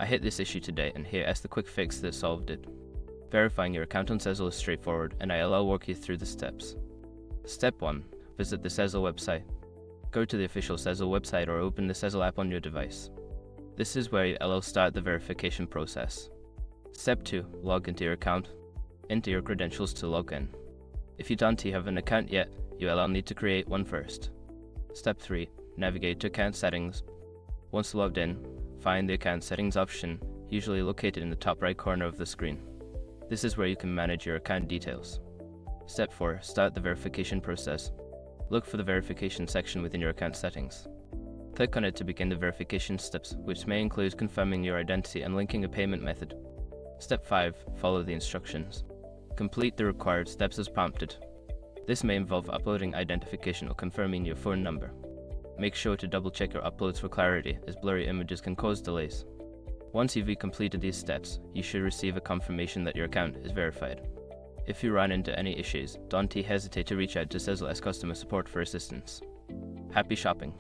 I hit this issue today, and here is the quick fix that solved it. Verifying your account on Sezzle is straightforward, and I'll walk you through the steps. Step 1. Visit the Sezzle website. Go to the official Sezzle website or open the Sezzle app on your device. This is where you'll start the verification process. Step 2. Log into your account. Enter your credentials to log in. If you don't have an account yet, you'll need to create one first. Step 3. Navigate to account settings. Once logged in, find the account settings option, usually located in the top right corner of the screen. This is where you can manage your account details. Step 4. Start the verification process. Look for the verification section within your account settings. Click on it to begin the verification steps, which may include confirming your identity and linking a payment method. Step 5. Follow the instructions. Complete the required steps as prompted. This may involve uploading identification or confirming your phone number. Make sure to double check your uploads for clarity, as blurry images can cause delays. Once you've completed these steps, you should receive a confirmation that your account is verified. If you run into any issues, don't hesitate to reach out to Sezzle customer support for assistance. Happy shopping!